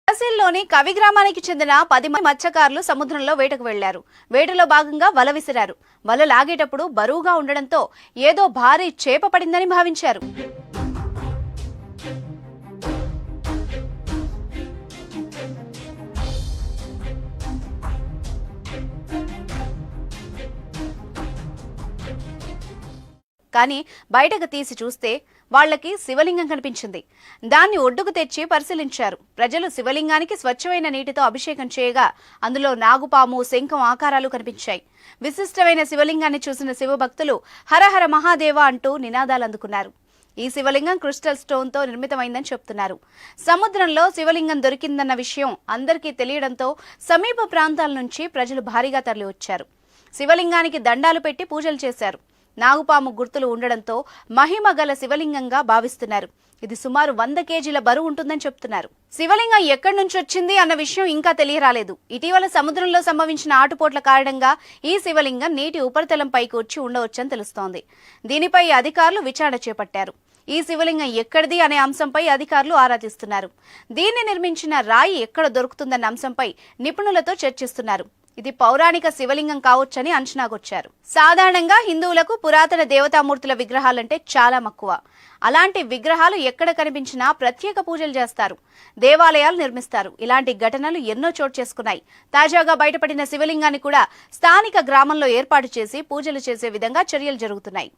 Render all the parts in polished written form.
తహసీల్లోని కవి గ్రామానికి చెందిన 10 మంది మత్స్యకారులు సముద్రంలో వేటకు వెళ్లారు. వేటలో భాగంగా వల విసిరారు. వల లాగేటప్పుడు బరువుగా ఉండడంతో ఏదో భారీ చేప పడిందని భావించారు. కానీ బయటకు తీసి చూస్తే వాళ్లకి శివలింగం కనిపించింది. దాన్ని ఒడ్డుకు తెచ్చి పరిశీలించారు. ప్రజలు శివలింగానికి స్వచ్ఛమైన నీటితో అభిషేకం చేయగా అందులో నాగుపాము, శంఖం ఆకారాలు కనిపించాయి. విశిష్టమైన శివలింగాన్ని చూసిన శివభక్తులు హరహర మహాదేవ అంటూ నినాదాలు అందుకున్నారు. ఈ శివలింగం క్రిస్టల్ స్టోన్ తో నిర్మితమైందని చెప్తున్నారు. సముద్రంలో శివలింగం దొరికిందన్న విషయం అందరికీ తెలియడంతో సమీప ప్రాంతాల నుంచి ప్రజలు భారీగా తరలివచ్చారు. శివలింగానికి దండాలు పెట్టి పూజలు చేశారు. నాగుపాము గుర్తులు ఉండడంతో మహిమ గల శివలింగంగా భావిస్తున్నారు. ఇది సుమారు 100 కేజీల బరువు ఉంటుందని చెప్తున్నారు. శివలింగం ఎక్కడి నుంచి వచ్చింది అన్న విషయం ఇంకా తెలియరాలేదు. ఇటీవల సముద్రంలో సంభవించిన ఆటుపోట్ల కారణంగా ఈ శివలింగం నీటి ఉపరితలం పైకి వచ్చి ఉండవచ్చని తెలుస్తోంది. దీనిపై అధికారులు విచారణ చేపట్టారు. ఈ శివలింగం ఎక్కడిది అనే అంశంపై అధికారులు ఆరా తీస్తున్నారు. దీన్ని నిర్మించిన రాయి ఎక్కడ దొరుకుతుందన్న అంశంపై నిపుణులతో చర్చిస్తున్నారు. ఇది పౌరాణిక శివలింగం కావచ్చని అంచనాకొచ్చారు. సాధారణంగా హిందువులకు పురాతన దేవతామూర్తుల విగ్రహాలంటే చాలా మక్కువ. అలాంటి విగ్రహాలు ఎక్కడ కనిపించినా ప్రత్యేక పూజలు చేస్తారు, దేవాలయాలు నిర్మిస్తారు. ఇలాంటి ఘటనలు ఎన్నో చోటు చేసుకున్నాయి. తాజాగా బయటపడిన శివలింగాన్ని కూడా స్థానిక గ్రామంలో ఏర్పాటు చేసి పూజలు చేసే విధంగా చర్యలు జరుగుతున్నాయి.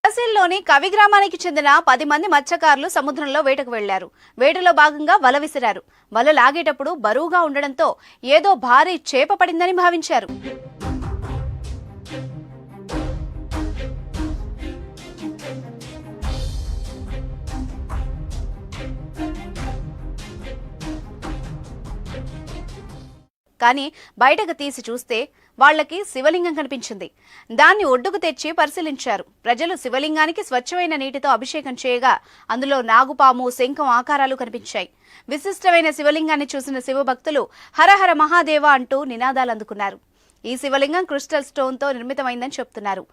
తహసీల్లోని కవి గ్రామానికి చెందిన 10 మంది మత్స్యకారులు సముద్రంలో వేటకు వెళ్లారు. వేటలో భాగంగా వల విసిరారు. వల లాగేటప్పుడు బరువుగా ఉండడంతో ఏదో భారీ చేప పడిందని భావించారు. కానీ బయటకు తీసి చూస్తే వాళ్లకి శివలింగం కనిపించింది. దాన్ని ఒడ్డుకు తెచ్చి పరిశీలించారు. ప్రజలు శివలింగానికి స్వచ్ఛమైన నీటితో అభిషేకం చేయగా అందులో నాగుపాము, శంఖం ఆకారాలు కనిపించాయి. విశిష్టమైన శివలింగాన్ని చూసిన శివభక్తులు హరహర మహాదేవ అంటూ నినాదాలు అందుకున్నారు. ఈ శివలింగం క్రిస్టల్ స్టోన్ తో నిర్మితమైందని చెప్తున్నారు.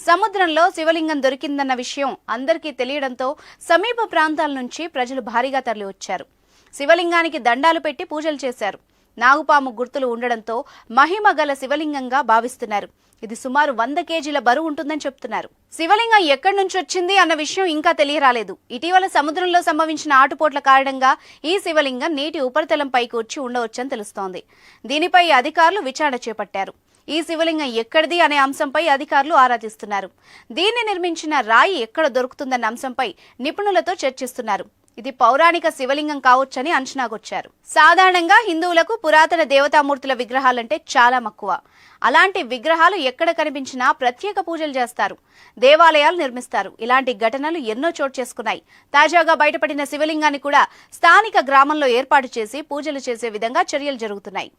సముద్రంలో శివలింగం దొరికిందన్న విషయం అందరికీ తెలియడంతో సమీప ప్రాంతాల నుంచి ప్రజలు భారీగా తరలివచ్చారు. శివలింగానికి దండాలు పెట్టి పూజలు చేశారు. నాగుపాము గుర్తులు ఉండడంతో మహిమ గల శివలింగంగా భావిస్తున్నారు. ఇది సుమారు 100 కేజీల బరువు ఉంటుందని చెప్తున్నారు. శివలింగం ఎక్కడి నుంచి వచ్చింది అన్న విషయం ఇంకా తెలియరాలేదు. ఇటీవల సముద్రంలో సంభవించిన ఆటుపోట్ల కారణంగా ఈ శివలింగం నీటి ఉపరితలం పైకి వచ్చి ఉండవచ్చని తెలుస్తోంది. దీనిపై అధికారులు విచారణ చేపట్టారు. ఈ శివలింగం ఎక్కడిది అనే అంశంపై అధికారులు ఆరా తీస్తున్నారు. దీన్ని నిర్మించిన రాయి ఎక్కడ దొరుకుతుందన్న అంశంపై నిపుణులతో చర్చిస్తున్నారు. ఇది పౌరాణిక శివలింగం కావచ్చని అంచనాకొచ్చారు. సాధారణంగా హిందువులకు పురాతన దేవతామూర్తుల విగ్రహాలంటే చాలా మక్కువ. అలాంటి విగ్రహాలు ఎక్కడ కనిపించినా ప్రత్యేక పూజలు చేస్తారు, దేవాలయాలు నిర్మిస్తారు. ఇలాంటి ఘటనలు ఎన్నో చోటు చేసుకున్నాయి. తాజాగా బయటపడిన శివలింగాన్ని కూడా స్థానిక గ్రామంలో ఏర్పాటు చేసి పూజలు చేసే విధంగా చర్యలు జరుగుతున్నాయి.